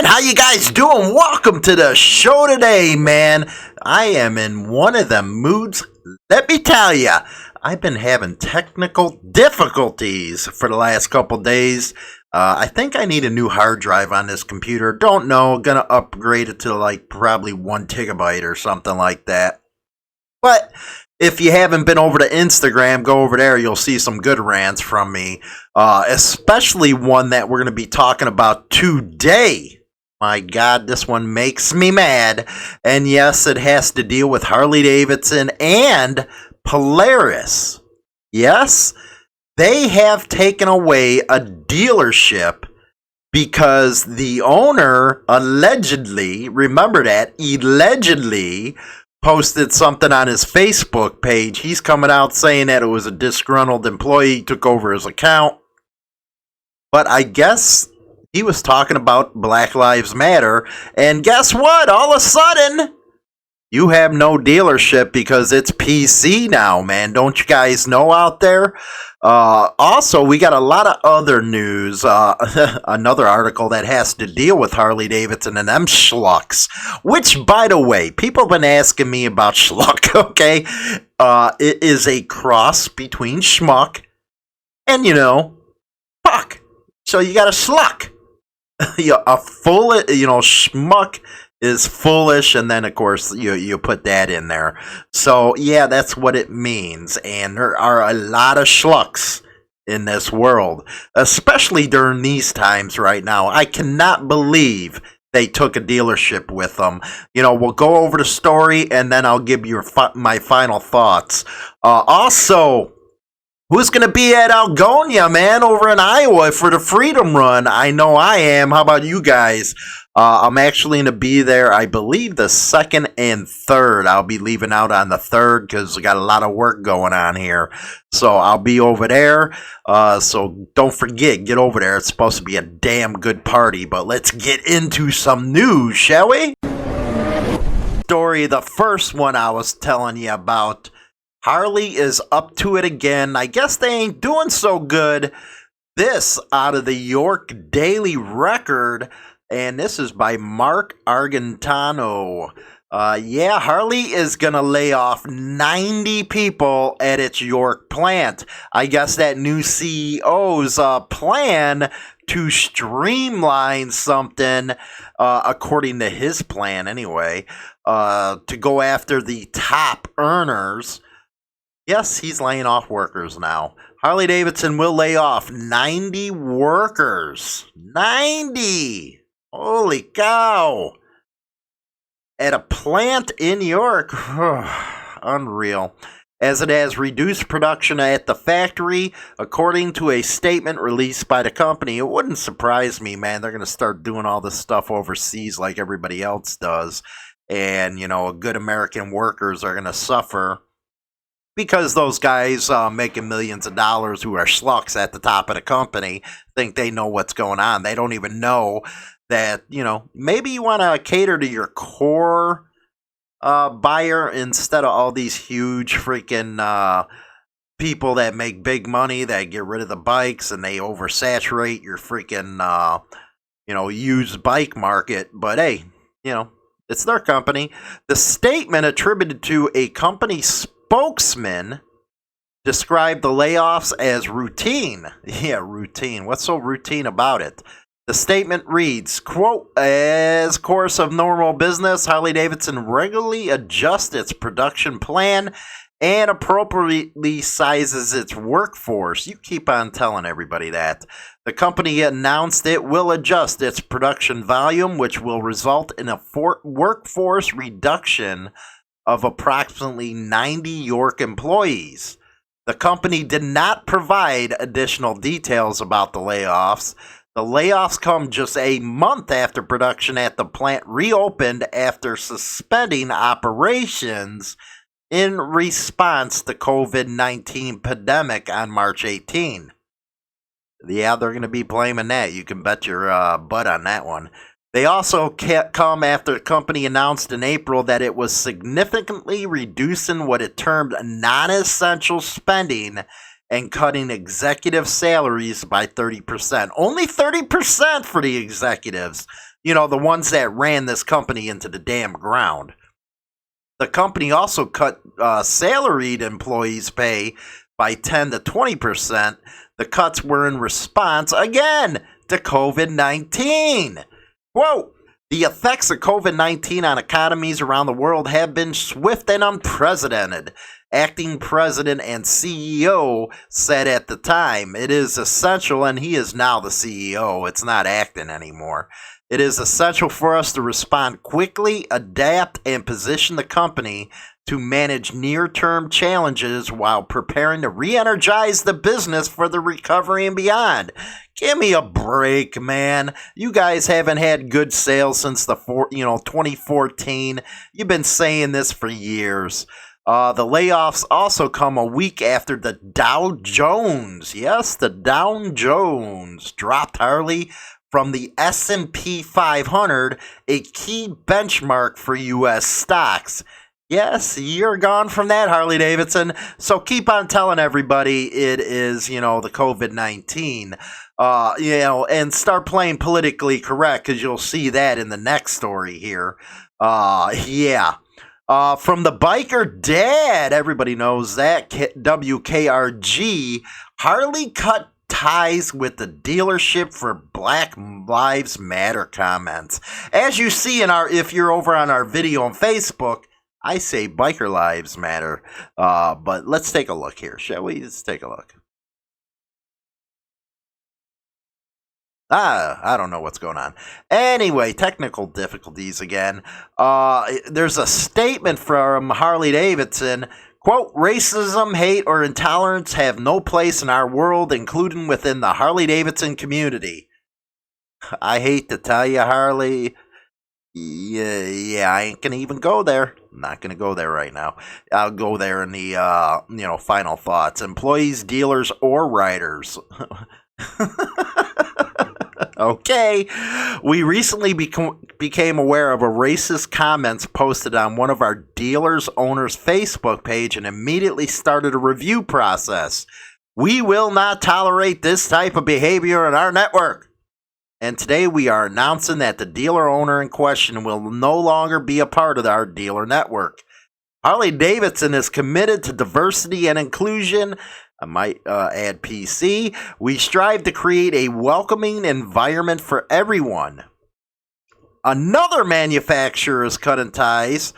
man? How you guys doing? Welcome to the show today, man. I am in one of them moods. Let me tell you, I've been having technical difficulties for the last couple days. I think I need a new hard drive on this computer. Don't know. Gonna upgrade it to like probably 1 gigabyte or something like that. But if you haven't been over to Instagram, go over there. You'll see some good rants from me, especially one that we're going to be talking about today. My God, this one makes me mad. And yes, it has to deal with Harley Davidson and Polaris. Yes, they have taken away a dealership because the owner allegedly, remember that, allegedly posted something on his Facebook page. He's coming out saying that it was a disgruntled employee took over his account. But I guess he was talking about Black Lives Matter. And guess what? All of a sudden, you have no dealership because it's PC now, man. Don't you guys know out there? Also, we got a lot of other news. Another article that has to deal with Harley Davidson and them schlucks. Which, by the way, people have been asking me about schluck, okay? It is a cross between schmuck and, fuck. So you got a schluck. A full, schmuck is foolish, and then, of course, you put that in there. So, yeah, that's what it means. And there are a lot of schlucks in this world, especially during these times right now. I cannot believe they took a dealership with them. We'll go over the story, and then I'll give you my final thoughts. Also, who's going to be at Algonia, man, over in Iowa for the Freedom Run? I know I am. How about you guys? I'm actually going to be there, I believe, the 2nd and 3rd. I'll be leaving out on the 3rd because we got a lot of work going on here. So I'll be over there. So don't forget, get over there. It's supposed to be a damn good party. But let's get into some news, shall we? Story, the first one I was telling you about. Harley is up to it again. I guess they ain't doing so good. This out of the York Daily Record. And this is by Mark Argentano. Harley is going to lay off 90 people at its York plant. I guess that new CEO's plan to streamline something, according to his plan anyway, to go after the top earners. Yes, he's laying off workers now. Harley Davidson will lay off 90 workers. 90! Holy cow! At a plant in York. Unreal. As it has reduced production at the factory, according to a statement released by the company. It wouldn't surprise me, man. They're going to start doing all this stuff overseas like everybody else does. And, good American workers are going to suffer because those guys making millions of dollars who are schlucks at the top of the company think they know what's going on. They don't even know that, maybe you want to cater to your core buyer instead of all these huge freaking people that make big money that get rid of the bikes and they oversaturate your freaking, used bike market. But hey, it's their company. The statement attributed to a company spokesman described the layoffs as routine. Yeah, routine. What's so routine about it? The statement reads, quote, as course of normal business, Harley Davidson regularly adjusts its production plan and appropriately sizes its workforce. You keep on telling everybody that. The company announced it will adjust its production volume, which will result in a workforce reduction of approximately 90 York employees. The company did not provide additional details about the layoffs. The layoffs come just a month after production at the plant reopened after suspending operations in response to COVID-19 pandemic on March 18. Yeah, they're going to be blaming that. You can bet your butt on that one. They also come after the company announced in April that it was significantly reducing what it termed non-essential spending and cutting executive salaries by 30%. Only 30% for the executives. You know, the ones that ran this company into the damn ground. The company also cut salaried employees' pay by 10 to 20%. The cuts were in response, again, to COVID-19. Quote, the effects of COVID-19 on economies around the world have been swift and unprecedented. Acting president and CEO said at the time, it is essential, and he is now the CEO, it's not acting anymore. It is essential for us to respond quickly, adapt, and position the company to manage near-term challenges while preparing to re-energize the business for the recovery and beyond. Give me a break, man. You guys haven't had good sales since 2014. You've been saying this for years. The layoffs also come a week after the Dow Jones, yes, the Dow Jones dropped Harley from the S&P 500, a key benchmark for U.S. stocks. Yes, you're gone from that, Harley Davidson. So keep on telling everybody it is, the COVID-19, and start playing politically correct, because you'll see that in the next story here. From the biker dad, everybody knows that, WKRG, Harley cut ties with the dealership for Black Lives Matter comments. As you see if you're over on our video on Facebook, I say biker lives matter. But let's take a look here, shall we? Let's take a look. I don't know what's going on. Anyway, technical difficulties again. There's a statement from Harley Davidson. Quote, racism, hate, or intolerance have no place in our world, including within the Harley Davidson community. I hate to tell you, Harley. Yeah, I ain't gonna even go there. I'm not gonna go there right now. I'll go there in the, final thoughts. Employees, dealers, or riders. Okay. We recently became aware of a racist comments posted on one of our dealers' owners' Facebook page and immediately started a review process. We will not tolerate this type of behavior in our network. And today we are announcing that the dealer owner in question will no longer be a part of our dealer network. Harley Davidson is committed to diversity and inclusion. I might add PC. We strive to create a welcoming environment for everyone. Another manufacturer is cutting ties.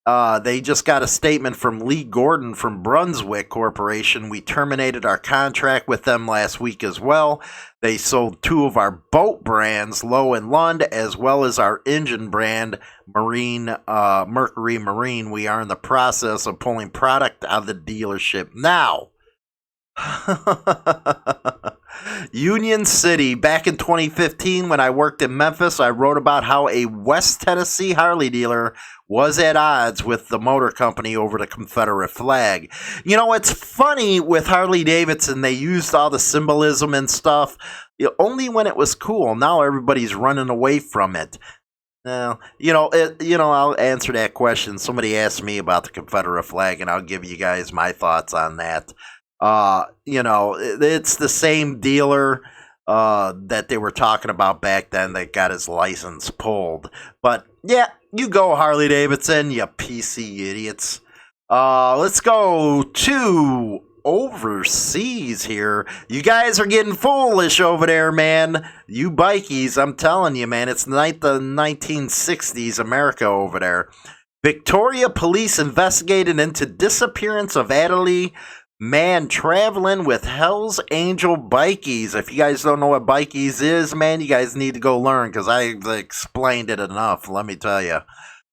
They just got a statement from Lee Gordon from Brunswick Corporation. We terminated our contract with them last week as well. They sold 2 of our boat brands, Low and Lund, as well as our engine brand, Mercury Marine. We are in the process of pulling product out of the dealership now. Union City. Back in 2015, when I worked in Memphis, I wrote about how a West Tennessee Harley dealer was at odds with the motor company over the Confederate flag. It's funny with Harley Davidson, they used all the symbolism and stuff only when it was cool. Now everybody's running away from it. I'll answer that question. Somebody asked me about the Confederate flag, and I'll give you guys my thoughts on that. It's the same dealer that they were talking about back then that got his license pulled. But yeah, you go Harley Davidson, you PC idiots. Let's go to overseas here. You guys are getting foolish over there, man. You bikies, I'm telling you, man, it's like the 1960s America over there. Victoria police investigated into disappearance of Adelaide man traveling with Hell's Angel bikies. If you guys don't know what bikies is, man, you guys need to go learn, because I explained it enough, let me tell you.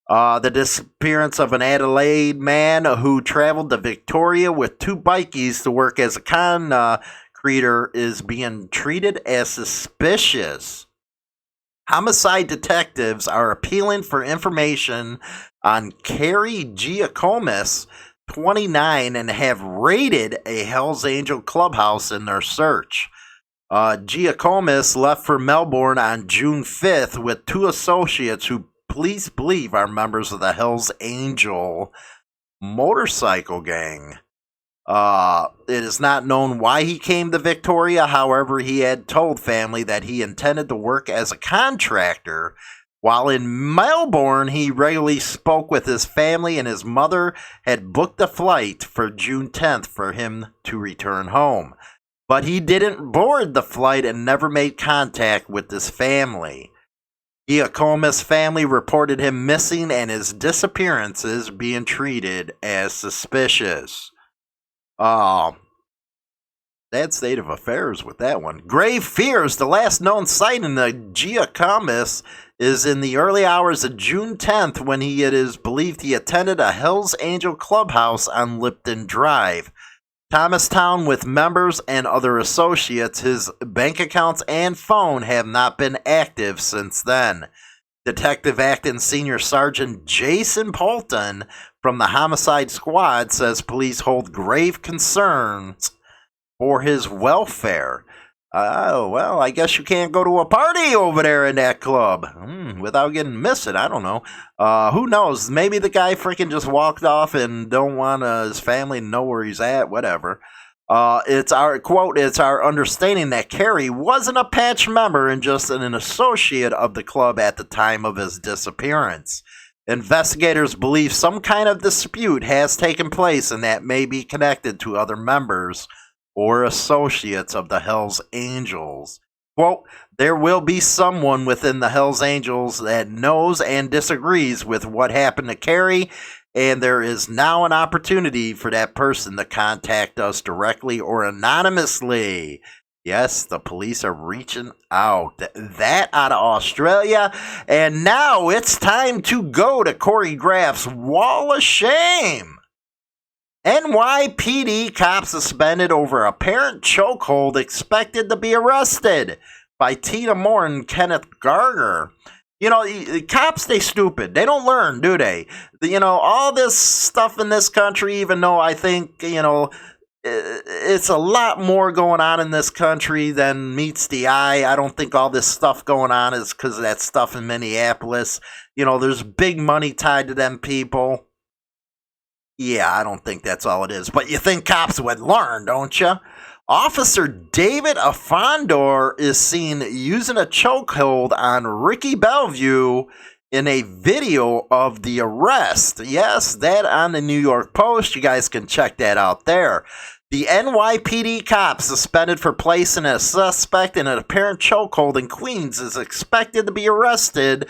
The disappearance of an Adelaide man who traveled to Victoria with 2 bikies to work as a con creator is being treated as suspicious. Homicide detectives are appealing for information on Carrie Giacomis, 29, and have raided a Hells Angel clubhouse in their search. Giacomis left for Melbourne on June 5th with 2 associates who police believe are members of the Hells Angel motorcycle gang. It is not known why he came to Victoria. However, he had told family that he intended to work as a contractor. While in Melbourne, he regularly spoke with his family, and his mother had booked a flight for June 10th for him to return home. But he didn't board the flight and never made contact with his family. Giacomo's family reported him missing and his disappearances being treated as suspicious. Sad state of affairs with that one. Grave fears. The last known sighting of Giacomus is in the early hours of June 10th when it is believed he attended a Hells Angel clubhouse on Lipton Drive, Thomastown, with members and other associates. His bank accounts and phone have not been active since then. Detective Acting Senior Sergeant Jason Polton from the Homicide Squad says police hold grave concerns for his welfare. Oh, well, I guess you can't go to a party over there in that club without getting missing. I don't know. Who knows? Maybe the guy freaking just walked off and don't want his family to know where he's at, whatever. It's our quote, it's our understanding that Kerry wasn't a patch member and just an associate of the club at the time of his disappearance. Investigators believe some kind of dispute has taken place and that may be connected to other members or associates of the Hells Angels. Quote, there will be someone within the Hells Angels that knows and disagrees with what happened to Kerry, and there is now an opportunity for that person to contact us directly or anonymously. Yes, the police are reaching out. That out of Australia. And now it's time to go to Corey Graff's Wall of Shame. NYPD cop suspended over apparent chokehold expected to be arrested by Tina Moore and Kenneth Garger. You know, cops, they stupid. They don't learn, do they? You know, all this stuff in this country, even though I think, you know, it's a lot more going on in this country than meets the eye. I don't think all this stuff going on is because of that stuff in Minneapolis. You know, there's big money tied to them people. Yeah, I don't think that's all it is. But you think cops would learn, don't you? Officer David Afondor is seen using a chokehold on Ricky Bellevue in a video of the arrest. Yes, that on the New York Post. You guys can check that out there. The NYPD cop suspended for placing a suspect in an apparent chokehold in Queens is expected to be arrested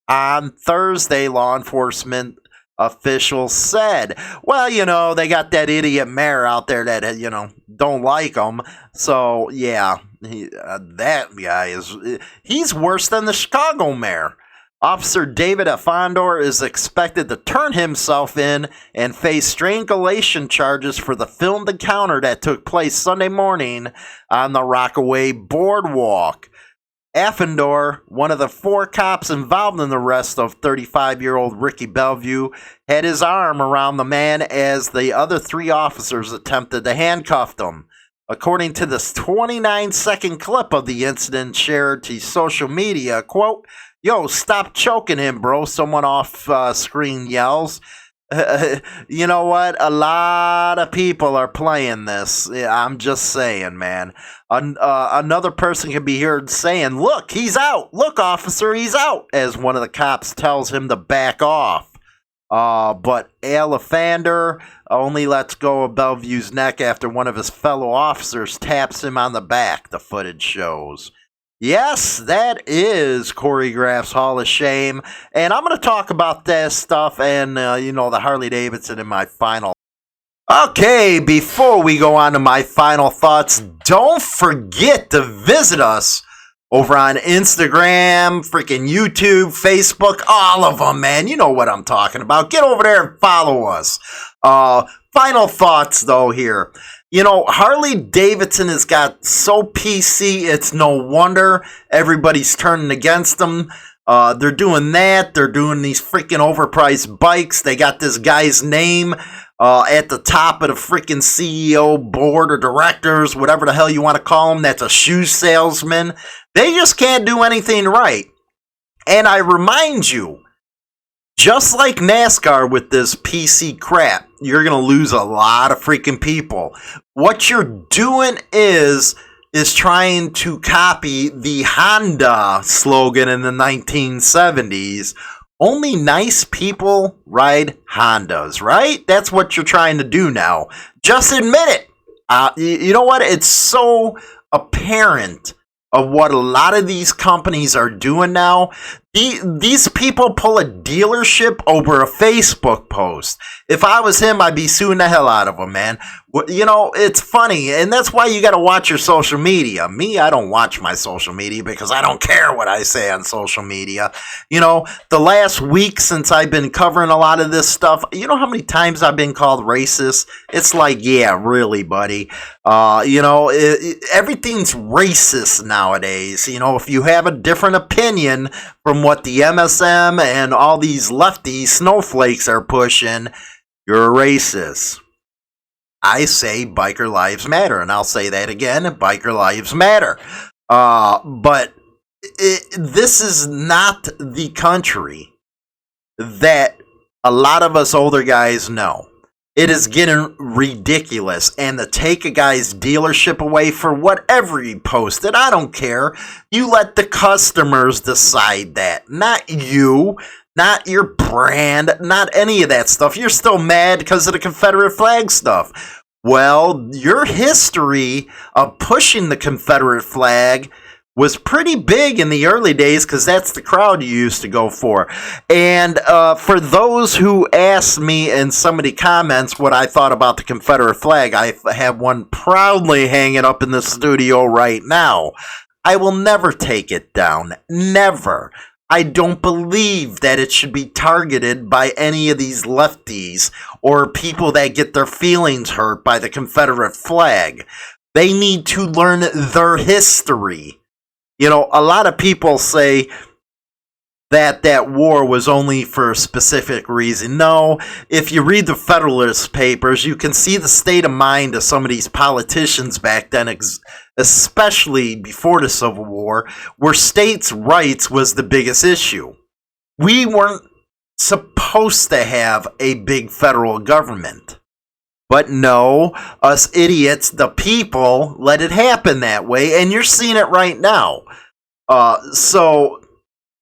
on Thursday, law enforcement officials said. Well, you know, they got that idiot mayor out there that, you know, don't like him. So, yeah, that guy he's worse than the Chicago mayor. Officer David Afondor is expected to turn himself in and face strangulation charges for the filmed encounter that took place Sunday morning on the Rockaway Boardwalk. Afondor, one of the 4 cops involved in the arrest of 35-year-old Ricky Bellevue, had his arm around the man as the other 3 officers attempted to handcuff him. According to this 29-second clip of the incident shared to social media, quote, yo, stop choking him, bro, someone off screen yells. You know what? A lot of people are playing this. I'm just saying, man. Another person can be heard saying, look, he's out. Look, officer, he's out. As one of the cops tells him to back off. But Afondor only lets go of Bellevue's neck after one of his fellow officers taps him on the back, the footage shows. Yes, that is Corey Graff's Hall of Shame. And I'm going to talk about that stuff and, you know, the Harley Davidson in my final. Okay, before we go on to my final thoughts, don't forget to visit us over on Instagram, freaking YouTube, Facebook, all of them, man. You know what I'm talking about. Get over there and follow us. Final thoughts, though, here. You know, Harley Davidson has got so PC, it's no wonder everybody's turning against them. They're doing that. They're doing these freaking overpriced bikes. They got this guy's name at the top of the freaking CEO board or directors, whatever the hell you want to call him. That's a shoe salesman. They just can't do anything right. And I remind you, just like NASCAR with this PC crap, you're gonna lose a lot of freaking people. What you're doing is trying to copy the Honda slogan in the 1970s. Only nice people ride Hondas, right? That's what you're trying to do now. Just admit it. You know what? It's so apparent of what a lot of these companies are doing now. These people pull a dealership over a Facebook post. If I was him, I'd be suing the hell out of them, man. You know, it's funny, and that's why you got to watch your social media. Me, I don't watch my social media because I don't care what I say on social media. You know, the last week since I've been covering a lot of this stuff, you know how many times I've been called racist? It's like, yeah, really, buddy. You know, everything's racist nowadays. You know, if you have a different opinion from what the MSM and all these lefty snowflakes are pushing, you're a racist. I say biker lives matter, and I'll say that again, biker lives matter. But this is not the country that a lot of us older guys know. It is getting ridiculous, and to take a guy's dealership away for whatever he posted, I don't care. You let the customers decide that, not you. Not your brand, not any of that stuff. You're still mad because of the Confederate flag stuff. Well, your history of pushing the Confederate flag was pretty big in the early days because that's the crowd you used to go for. And for those who asked me in some of the comments what I thought about the Confederate flag, I have one proudly hanging up in the studio right now. I will never take it down. Never. I don't believe that it should be targeted by any of these lefties or people that get their feelings hurt by the Confederate flag. They need to learn their history. You know, a lot of people say that war was only for a specific reason. No, if you read the Federalist Papers, you can see the state of mind of some of these politicians back then, especially before the Civil War, where states' rights was the biggest issue. We weren't supposed to have a big federal government. But no, us idiots, the people, let it happen that way, and you're seeing it right now. So,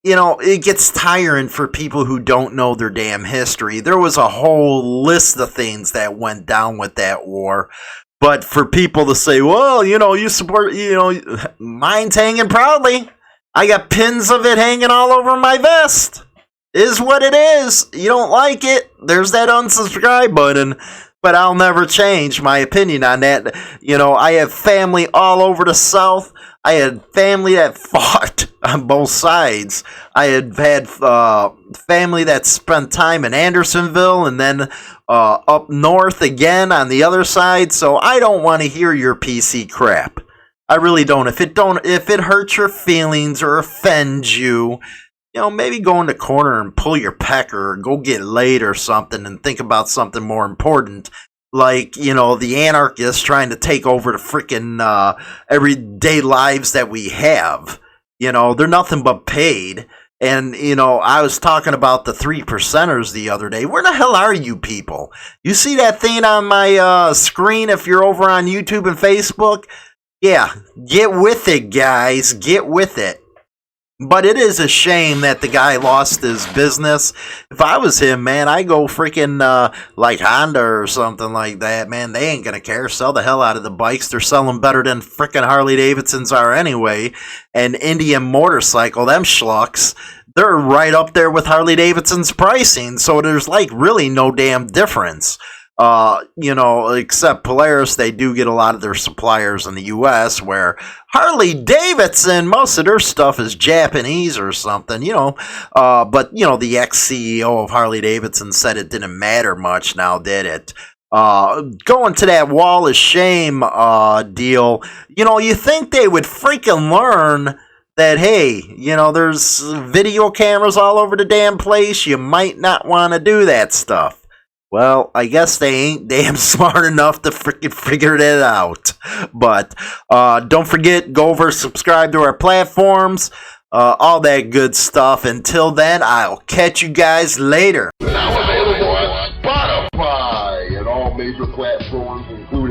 you know, it gets tiring for people who don't know their damn history. There was a whole list of things that went down with that war. But for people to say, well, you know, you support, you know, mine's hanging proudly. I got pins of it hanging all over my vest. Is what it is. You don't like it, there's that unsubscribe button. But I'll never change my opinion on that. You know, I have family all over the South. I had family that fought on both sides. I had family that spent time in Andersonville and then up north again on the other side. So I don't want to hear your PC crap. I really don't. If it hurts your feelings or offends you, you know, maybe go in the corner and pull your pecker or go get laid or something and think about something more important. Like, you know, the anarchists trying to take over the freaking everyday lives that we have. You know, they're nothing but paid. And, you know, I was talking about the 3%ers the other day. Where the hell are you people? You see that thing on my screen if you're over on YouTube and Facebook? Yeah, get with it, guys. Get with it. But it is a shame that the guy lost his business. If I was him, man, I go freaking like Honda or something like that. Man, they ain't going to care. Sell the hell out of the bikes. They're selling better than freaking Harley Davidsons are anyway. And Indian Motorcycle, them schlucks, they're right up there with Harley Davidson's pricing. So there's like really no damn difference. You know, except Polaris, they do get a lot of their suppliers in the U.S., where Harley Davidson, most of their stuff is Japanese or something, you know. But, you know, the ex-CEO of Harley Davidson said it didn't matter much now, did it? Going to that wall of shame deal, you know, you think they would freaking learn that, hey, you know, there's video cameras all over the damn place. You might not want to do that stuff. Well, I guess they ain't damn smart enough to freaking figure it out. But don't forget, go over, subscribe to our platforms, all that good stuff. Until then, I'll catch you guys later. Now available on Spotify.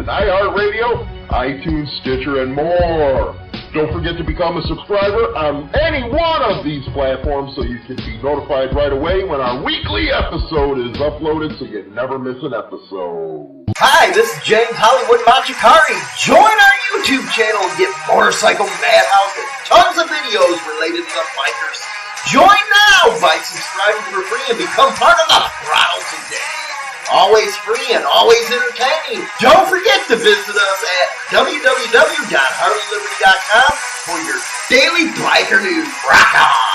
in iHeartRadio, iTunes, Stitcher, and more. Don't forget to become a subscriber on any one of these platforms so you can be notified right away when our weekly episode is uploaded so you never miss an episode. Hi, this is James Hollywood Machikari. Join our YouTube channel and get Motorcycle Madhouse and tons of videos related to the bikers. Join now by subscribing for free and become part of the Throttle today. Always free and always entertaining. Don't forget to visit us at www.harleyliberty.com for your daily biker news. Rock on!